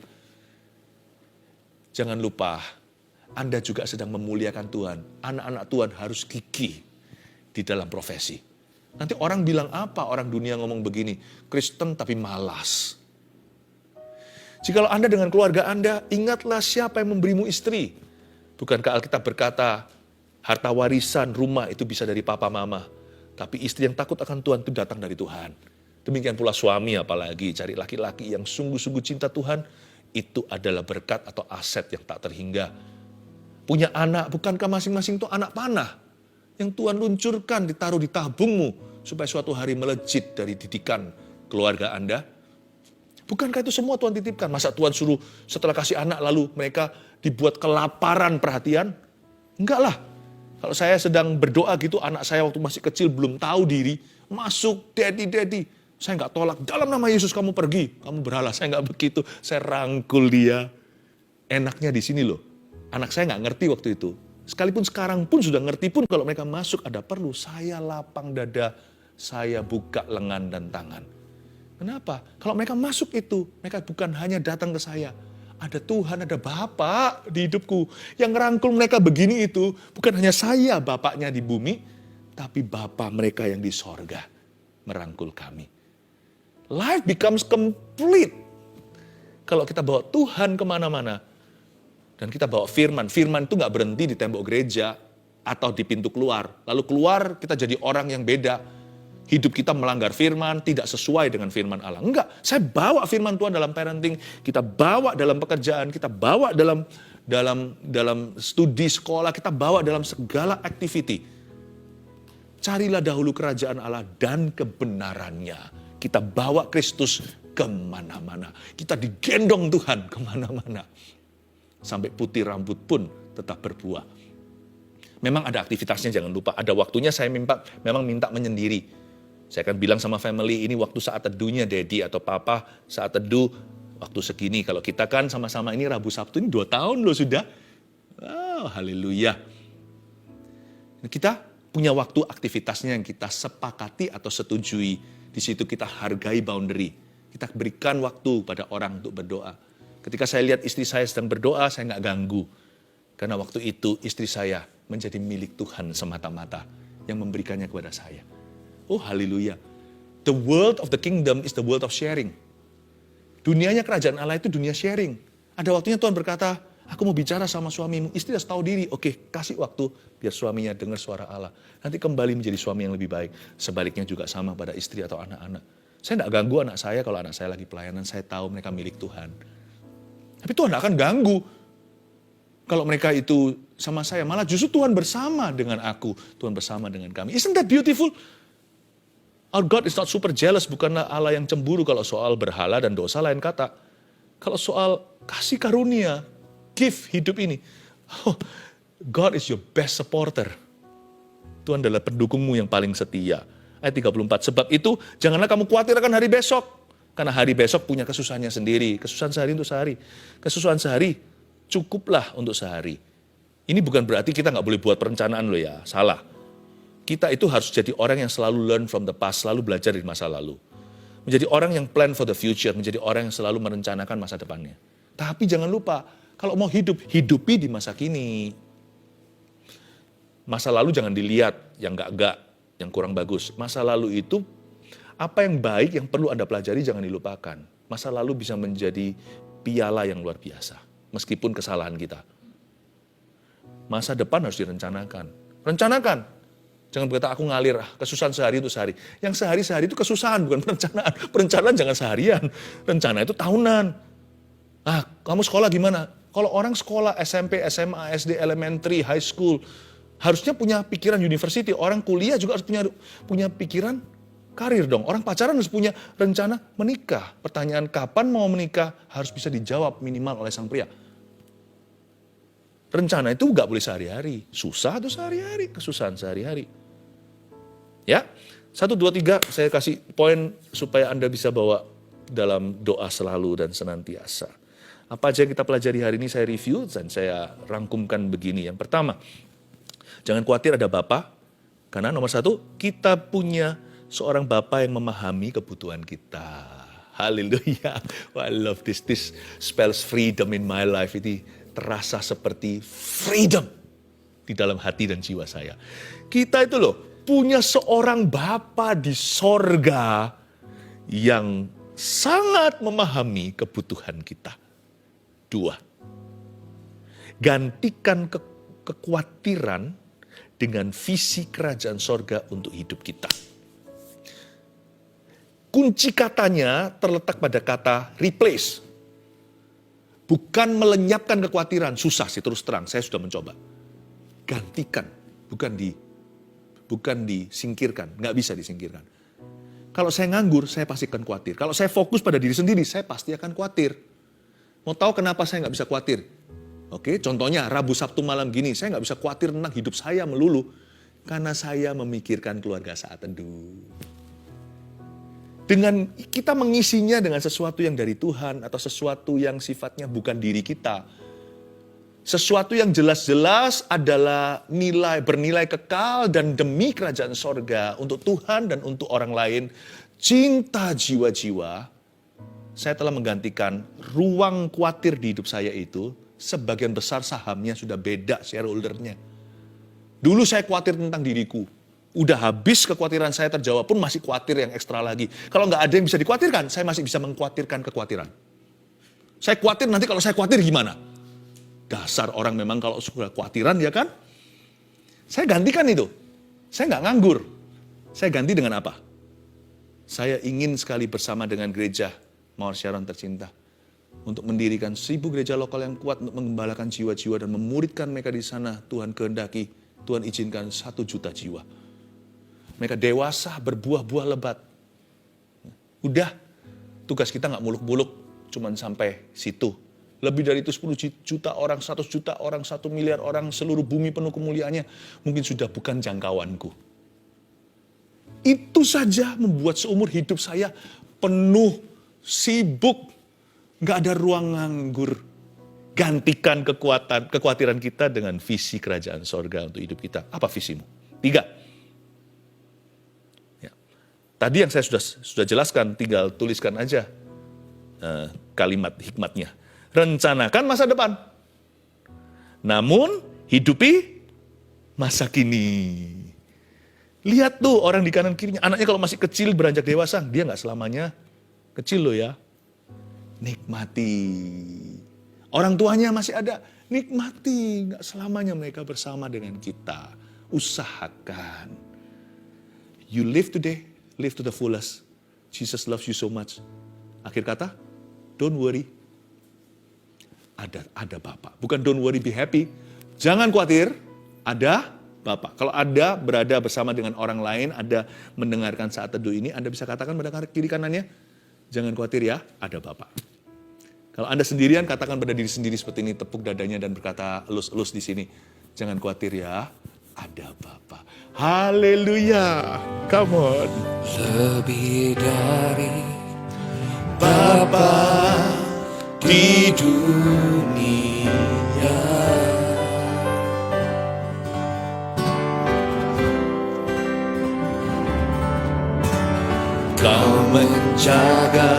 Jangan lupa, Anda juga sedang memuliakan Tuhan. Anak-anak Tuhan harus gigih di dalam profesi. Nanti orang bilang apa? Orang dunia ngomong begini, Kristen tapi malas. Jikalau Anda dengan keluarga Anda, ingatlah siapa yang memberimu istri. Bukankah Alkitab berkata, harta warisan rumah itu bisa dari papa mama. Tapi istri yang takut akan Tuhan itu datang dari Tuhan. Demikian pula suami, apalagi cari laki-laki yang sungguh-sungguh cinta Tuhan, itu adalah berkat atau aset yang tak terhingga. Punya anak, bukankah masing-masing itu anak panah? yang Tuhan luncurkan, ditaruh di tabungmu, supaya suatu hari melejit dari didikan keluarga Anda? Bukankah itu semua Tuhan titipkan? Masa Tuhan suruh setelah kasih anak lalu mereka dibuat kelaparan perhatian? Enggak lah. Kalau saya sedang berdoa gitu, anak saya waktu masih kecil belum tahu diri, masuk, daddy, saya nggak tolak, dalam nama Yesus kamu pergi, kamu berhala, saya nggak begitu, saya rangkul dia. Enaknya di sini loh, anak saya nggak ngerti waktu itu. Sekalipun sekarang pun sudah ngerti pun, kalau mereka masuk ada perlu, saya lapang dada, saya buka lengan dan tangan. Kenapa? Kalau mereka masuk itu, mereka bukan hanya datang ke saya. Ada Tuhan, ada Bapa di hidupku. Yang ngerangkul mereka begini itu, bukan hanya saya Bapaknya di bumi, tapi Bapa mereka yang di sorga merangkul kami. Life becomes complete. Kalau kita bawa Tuhan kemana-mana, dan kita bawa firman. Firman itu gak berhenti di tembok gereja atau di pintu keluar. Lalu keluar kita jadi orang yang beda. Hidup kita melanggar firman, tidak sesuai dengan firman Allah. Enggak, saya bawa firman Tuhan dalam parenting, kita bawa dalam pekerjaan, kita bawa dalam studi sekolah, kita bawa dalam segala activity. Carilah dahulu kerajaan Allah dan kebenarannya. Kita bawa Kristus kemana-mana. Kita digendong Tuhan kemana-mana. Sampai putih rambut pun tetap berbuah. Memang ada aktivitasnya, jangan lupa. Ada waktunya saya memang minta menyendiri. Saya akan bilang sama family, ini waktu saat teduhnya daddy atau papa, saat teduh waktu segini. Kalau kita kan sama-sama ini Rabu Sabtu ini 2 tahun loh sudah. Oh, haleluya. Kita punya waktu aktivitasnya yang kita sepakati atau setujui. Di situ kita hargai boundary. Kita berikan waktu pada orang untuk berdoa. Ketika saya lihat istri saya sedang berdoa, saya nggak ganggu. Karena waktu itu istri saya menjadi milik Tuhan semata-mata yang memberikannya kepada saya. Oh haleluya. The world of the kingdom is the world of sharing. Dunianya kerajaan Allah itu dunia sharing. Ada waktunya Tuhan berkata, aku mau bicara sama suamimu. Istri harus tahu diri. Oke, kasih waktu biar suaminya dengar suara Allah. Nanti kembali menjadi suami yang lebih baik. Sebaliknya juga sama pada istri atau anak-anak. Saya tidak ganggu anak saya kalau anak saya lagi pelayanan. Saya tahu mereka milik Tuhan. Tapi Tuhan tidak akan ganggu. Kalau mereka itu sama saya, malah justru Tuhan bersama dengan aku. Tuhan bersama dengan kami. Isn't that beautiful? Our God is not super jealous, bukanlah Allah yang cemburu kalau soal berhala dan dosa lain kata. Kalau soal kasih karunia, gift hidup ini. Oh, God is your best supporter. Tuhan adalah pendukungmu yang paling setia. Ayat 34, sebab itu janganlah kamu khawatir akan hari besok. Karena hari besok punya kesusahannya sendiri. Kesusahan sehari untuk sehari. Kesusahan sehari cukuplah untuk sehari. Ini bukan berarti kita nggak boleh buat perencanaan loh ya, salah. Kita itu harus jadi orang yang selalu learn from the past, selalu belajar dari masa lalu. Menjadi orang yang plan for the future, menjadi orang yang selalu merencanakan masa depannya. Tapi jangan lupa, kalau mau hidup, hidupi di masa kini. Masa lalu jangan dilihat yang enggak, yang kurang bagus. Masa lalu itu apa yang baik yang perlu Anda pelajari jangan dilupakan. Masa lalu bisa menjadi piala yang luar biasa. Meskipun kesalahan kita. Masa depan harus direncanakan. Rencanakan. Jangan berkata aku ngalir, kesusahan sehari itu sehari. Yang sehari-sehari itu kesusahan, bukan perencanaan. Perencanaan jangan seharian. Rencana itu tahunan. Kamu sekolah gimana? Kalau orang sekolah SMP, SMA, SD, elementary, high school, harusnya punya pikiran university. Orang kuliah juga harus punya pikiran karir dong. Orang pacaran harus punya rencana menikah. Pertanyaan kapan mau menikah harus bisa dijawab minimal oleh sang pria. Rencana itu gak boleh sehari-hari. Susah tuh sehari-hari, kesusahan sehari-hari. Ya, 1, 2, 3 saya kasih poin supaya Anda bisa bawa dalam doa selalu dan senantiasa. Apa aja yang kita pelajari hari ini saya review dan saya rangkumkan begini. Yang pertama, jangan khawatir ada Bapa. Karena nomor 1, kita punya seorang Bapa yang memahami kebutuhan kita. Haleluya. I love this. This spells freedom in my life. Ini terasa seperti freedom di dalam hati dan jiwa saya. Kita itu loh punya seorang Bapa di sorga yang sangat memahami kebutuhan kita. 2, gantikan kekhawatiran dengan visi kerajaan sorga untuk hidup kita. Kunci katanya terletak pada kata replace. Bukan melenyapkan kekhawatiran, susah sih terus terang, saya sudah mencoba. Gantikan, bukan bukan disingkirkan, nggak bisa disingkirkan. Kalau saya nganggur, saya pasti akan khawatir. Kalau saya fokus pada diri sendiri, saya pasti akan khawatir. Mau tahu kenapa saya nggak bisa khawatir? Oke, contohnya Rabu Sabtu malam gini, saya nggak bisa khawatir tentang hidup saya melulu. Karena saya memikirkan keluarga saat teduh. Dengan kita mengisinya dengan sesuatu yang dari Tuhan atau sesuatu yang sifatnya bukan diri kita. Sesuatu yang jelas-jelas adalah bernilai kekal dan demi kerajaan sorga untuk Tuhan dan untuk orang lain. Cinta jiwa-jiwa, saya telah menggantikan ruang khawatir di hidup saya itu, sebagian besar sahamnya sudah beda shareholdernya. Dulu saya khawatir tentang diriku. Udah habis kekhawatiran saya terjawab pun masih khawatir yang ekstra lagi. Kalau nggak ada yang bisa dikhawatirkan, saya masih bisa mengkhawatirkan kekhawatiran. Saya khawatir nanti kalau saya khawatir gimana? Dasar orang memang kalau sudah khawatiran ya kan? Saya gantikan itu. Saya nggak nganggur. Saya ganti dengan apa? Saya ingin sekali bersama dengan gereja Mawar Sharon tercinta. Untuk mendirikan 1000 gereja lokal yang kuat untuk mengembalakan jiwa-jiwa dan memuridkan mereka di sana. Tuhan kehendaki, Tuhan izinkan 1 juta jiwa. Mereka dewasa, berbuah-buah lebat. Udah, tugas kita nggak muluk-muluk, cuman sampai situ. Lebih dari itu 10 juta orang, 100 juta orang, 1 miliar orang, seluruh bumi penuh kemuliaannya, mungkin sudah bukan jangkauanku. Itu saja membuat seumur hidup saya penuh, sibuk, nggak ada ruang nganggur. Gantikan kekhawatiran kita dengan visi kerajaan sorga untuk hidup kita. Apa visimu? 3. Tadi yang saya sudah jelaskan, tinggal tuliskan aja kalimat hikmatnya. Rencanakan masa depan, namun hidupi masa kini. Lihat tuh orang di kanan kirinya, anaknya kalau masih kecil beranjak dewasa, dia nggak selamanya kecil loh ya. Nikmati. Orang tuanya masih ada, nikmati. Nggak selamanya mereka bersama dengan kita. Usahakan. You live today. Live to the fullest. Jesus loves you so much. Akhir kata, don't worry. Ada Bapa. Bukan don't worry, be happy. Jangan khawatir, ada Bapa. Kalau Anda berada bersama dengan orang lain, Anda mendengarkan saat teduh ini, Anda bisa katakan pada kiri kanannya, jangan khawatir ya, ada Bapa. Kalau Anda sendirian, katakan pada diri sendiri seperti ini, tepuk dadanya dan berkata elus-elus di sini, jangan khawatir ya, ada Bapa. Haleluya. Come on. Lebih dari Bapa di dunia, Kau menjaga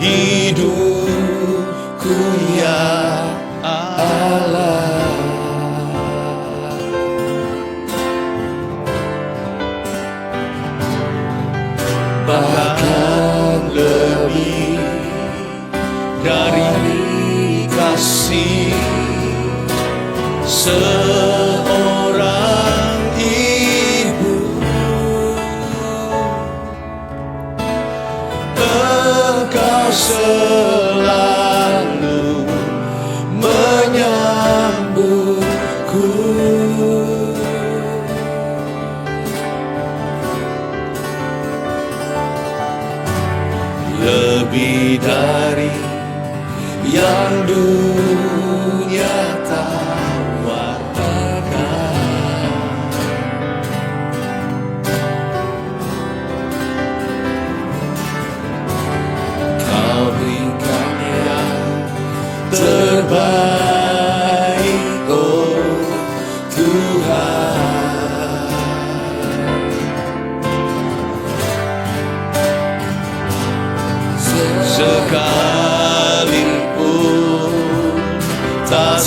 hidupku ya Allah. Bahkan lebih dari kasih seorang ibu, Engkau selalu menyambutku. Lebih dari yang dunia tawarkan, Kau berikan yang terbaik, oh Tuhan. Sekalipun tak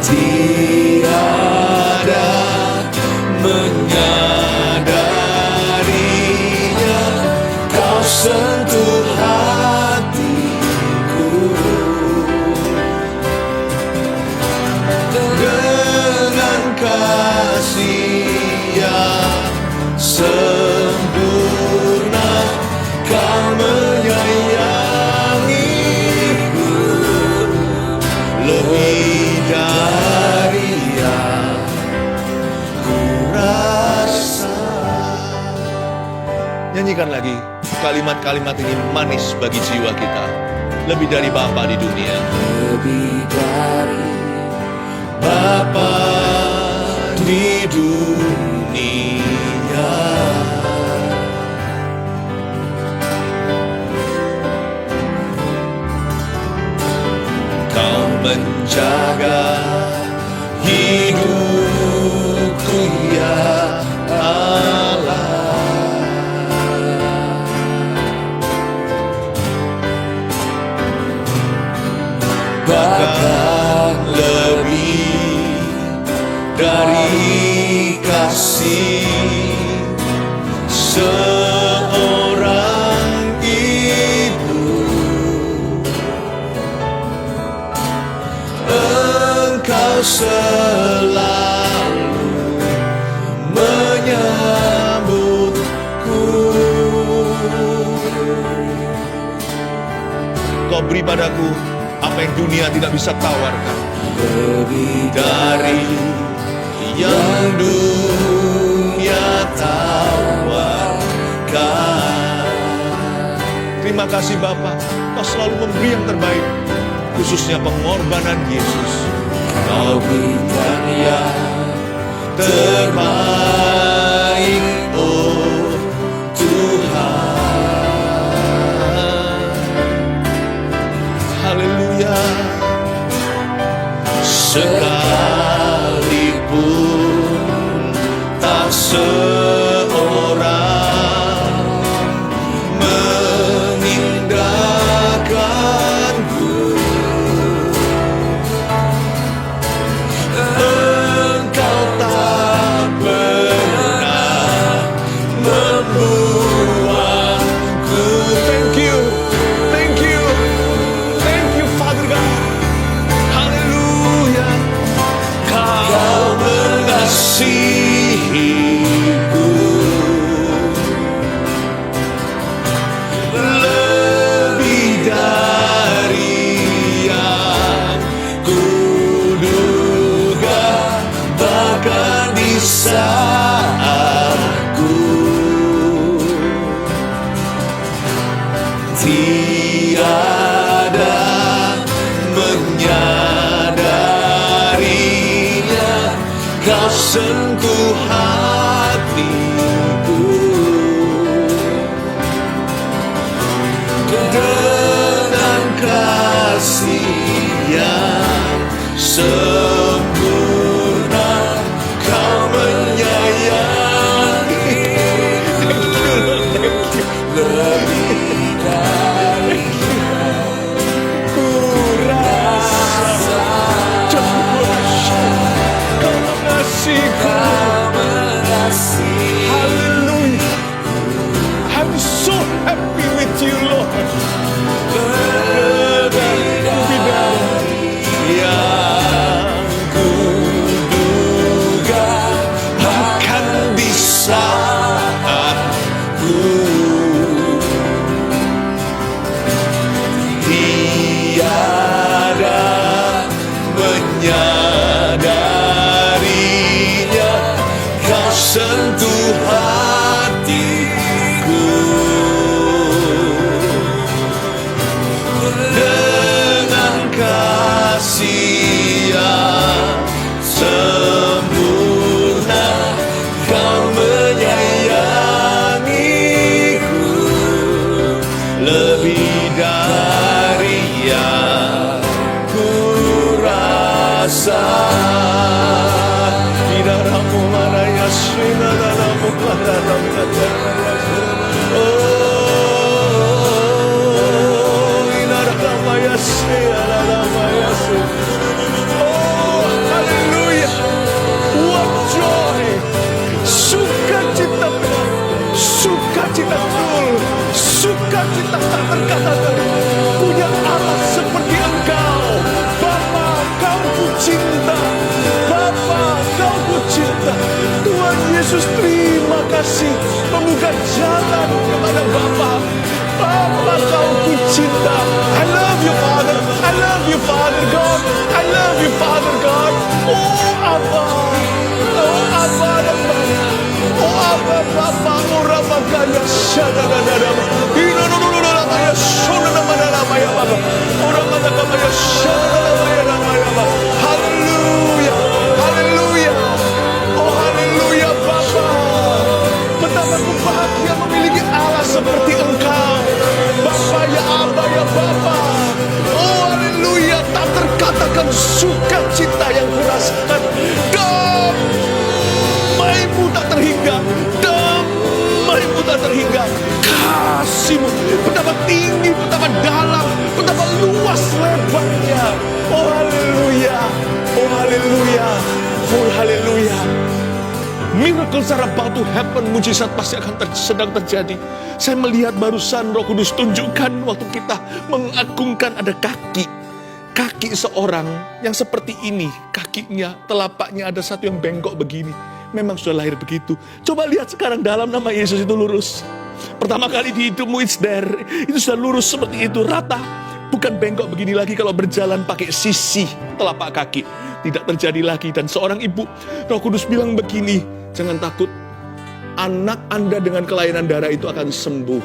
tiada menyadarinya, kau sentuh hatiku dengan kasih yang sempurna, kau menyayangiku lebih dari yang ku rasa. Nyanyikan lagi, kalimat-kalimat ini manis bagi jiwa kita. Lebih dari Bapa di dunia. Lebih dari Bapa di dunia, kau menjaga hidupku ya Allah. Bahkan lebih dari kasih seorang ibu, Engkau selalu menyambutku. Kau beri padaku apa yang dunia tidak bisa tawarkan. Lebih dari yang dunia tawarkan. Terima kasih Bapa, Kau selalu memberi yang terbaik, khususnya pengorbanan Yesus. Kau berikan yang terbaik, oh Tuhan. Haleluya. Sekalipun tak seorang mengindahkanku, Engkau tak pernah membuangku. Thank you, thank you, thank you Father God. Haleluya. Kau mengasihiku lebih dari yang kuduga, bahkan di saat ku tiada menyadarinya, kau sentuh hatiku dengan kasih yang sempurna, kau menyayangi lebih dari ku rasa. Kau mengasihiku. Haleluya. I'm so happy with you Lord. Lebih dari Yang kuduga, bahkan di saat ku tiada menyadarinya, kau sentuh hatiku dengan kasih yang sempurna, kau menyayangiku lebih dari yang ku rasa. Idaramu maraya shina daramu mararamu mararamu. Oh, idaramu ya shina daramu ya shina. Oh, luas lebarnya. Oh haleluya, oh haleluya, oh haleluya. Miracles are about to happen. Mujizat pasti akan sedang terjadi. Saya melihat barusan Roh Kudus tunjukkan waktu kita mengagungkan ada kaki seorang yang seperti ini. Kakinya, telapaknya ada satu yang bengkok begini. Memang sudah lahir begitu. Coba lihat sekarang dalam nama Yesus itu lurus. Pertama kali di hidupmu it's there. Itu sudah lurus seperti itu, rata. Bukan bengkok begini lagi kalau berjalan pakai sisi telapak kaki. Tidak terjadi lagi. Dan seorang ibu, Roh Kudus bilang begini, jangan takut, anak Anda dengan kelainan darah itu akan sembuh.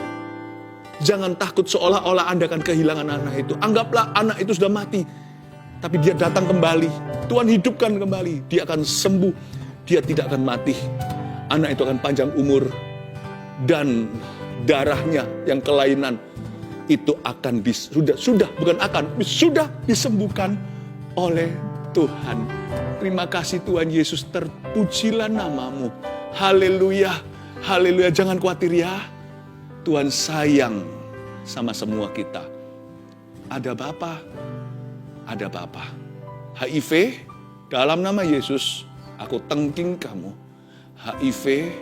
Jangan takut seolah-olah Anda akan kehilangan anak itu. Anggaplah anak itu sudah mati. Tapi dia datang kembali. Tuhan hidupkan kembali. Dia akan sembuh. Dia tidak akan mati. Anak itu akan panjang umur. Dan darahnya yang kelainan itu akan sudah disembuhkan oleh Tuhan. Terima kasih Tuhan Yesus, terpujilah namamu. Haleluya, haleluya. Jangan khawatir ya. Tuhan sayang sama semua kita. Ada Bapa, ada Bapa. HIV, dalam nama Yesus, aku tengking kamu. HIV,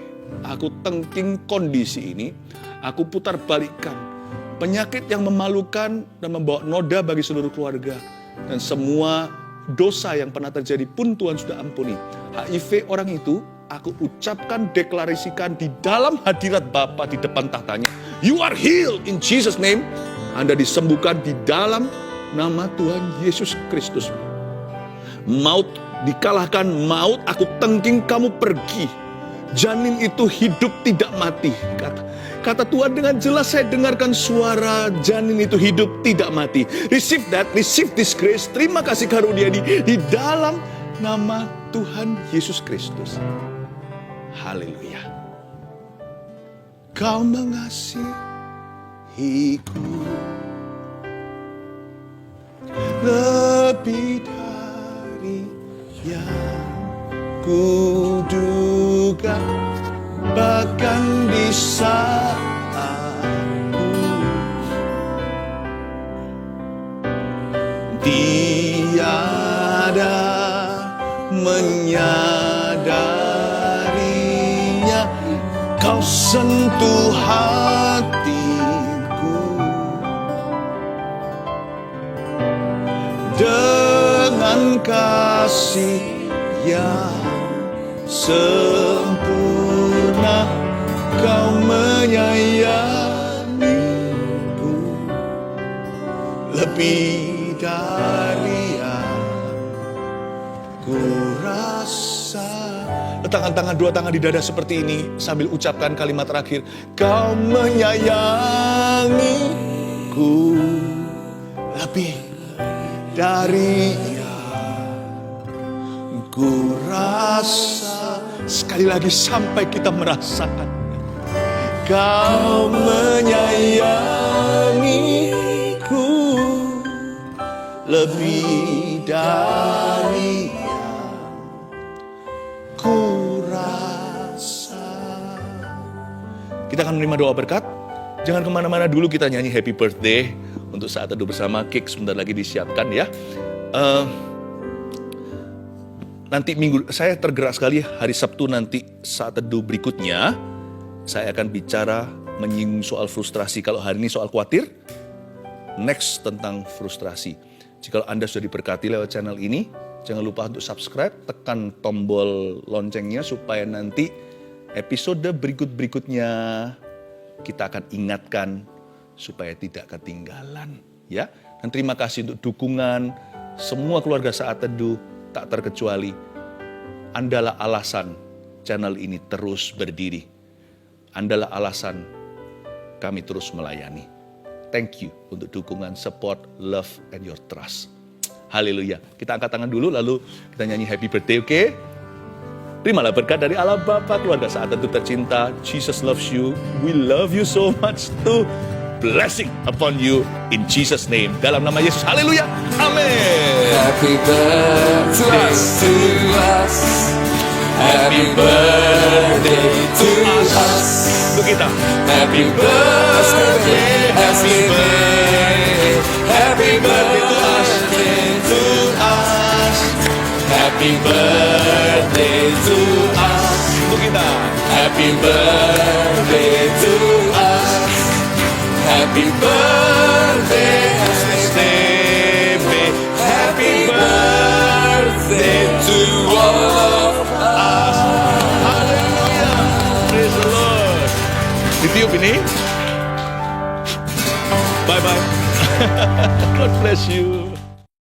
aku tengking kondisi ini. Aku putar balikkan. Penyakit yang memalukan dan membawa noda bagi seluruh keluarga. Dan semua dosa yang pernah terjadi pun Tuhan sudah ampuni. HIV orang itu, aku ucapkan, deklarasikan di dalam hadirat Bapa di depan tahtanya. You are healed in Jesus' name. Anda disembuhkan di dalam nama Tuhan Yesus Kristus. Maut dikalahkan, maut aku tengking kamu pergi. Janin itu hidup tidak mati. Kata Tuhan dengan jelas saya dengarkan suara janin itu hidup tidak mati. Receive that, receive this grace. Terima kasih karunia di dalam nama Tuhan Yesus Kristus. Haleluya. Kau mengasihiku lebih dari yang kuduga, bahkan di saat aku tiada menyadarinya, kau sentuh hatiku dengan kasih yang sempurna. Kau menyayangiku lebih dari yang ku rasa. Letakkan tangan, dua tangan di dada seperti ini sambil ucapkan kalimat terakhir. Kau menyayangiku lebih dari yang ku rasa. Sekali lagi sampai kita merasakan. Kau menyayangiku lebih dari yang ku rasa. Kita akan menerima doa berkat. Jangan kemana-mana dulu, kita nyanyi happy birthday. Untuk saat teduh bersama, cake sebentar lagi disiapkan ya. Nanti minggu, saya tergerak sekali hari Sabtu nanti saat teduh berikutnya. Saya akan bicara menyinggung soal frustrasi. Kalau hari ini soal khawatir, next tentang frustrasi. Jika Anda sudah diberkati lewat channel ini, jangan lupa untuk subscribe, tekan tombol loncengnya supaya nanti episode berikut-berikutnya kita akan ingatkan supaya tidak ketinggalan. Ya. Dan terima kasih untuk dukungan semua keluarga saat teduh, tak terkecuali. Andalah alasan channel ini terus berdiri. Andalah alasan kami terus melayani. Thank you untuk dukungan, support, love, and your trust. Haleluya. Kita angkat tangan dulu, lalu kita nyanyi happy birthday, oke? Terimalah berkat dari Allah Bapa, keluarga saat teduh tercinta. Jesus loves you. We love you so much too. Blessing upon you in Jesus' name. Dalam nama Yesus. Haleluya. Amin. Happy birthday to us. Happy birthday to us. Untuk kita. Happy birthday, happy birthday, happy birthday. Happy birthday to us. Untuk kita. Happy birthday to us. Happy birthday, happy birthday to all of us. Haleluya. Praise the Lord. Ditiup ini. Bye-bye. God bless you.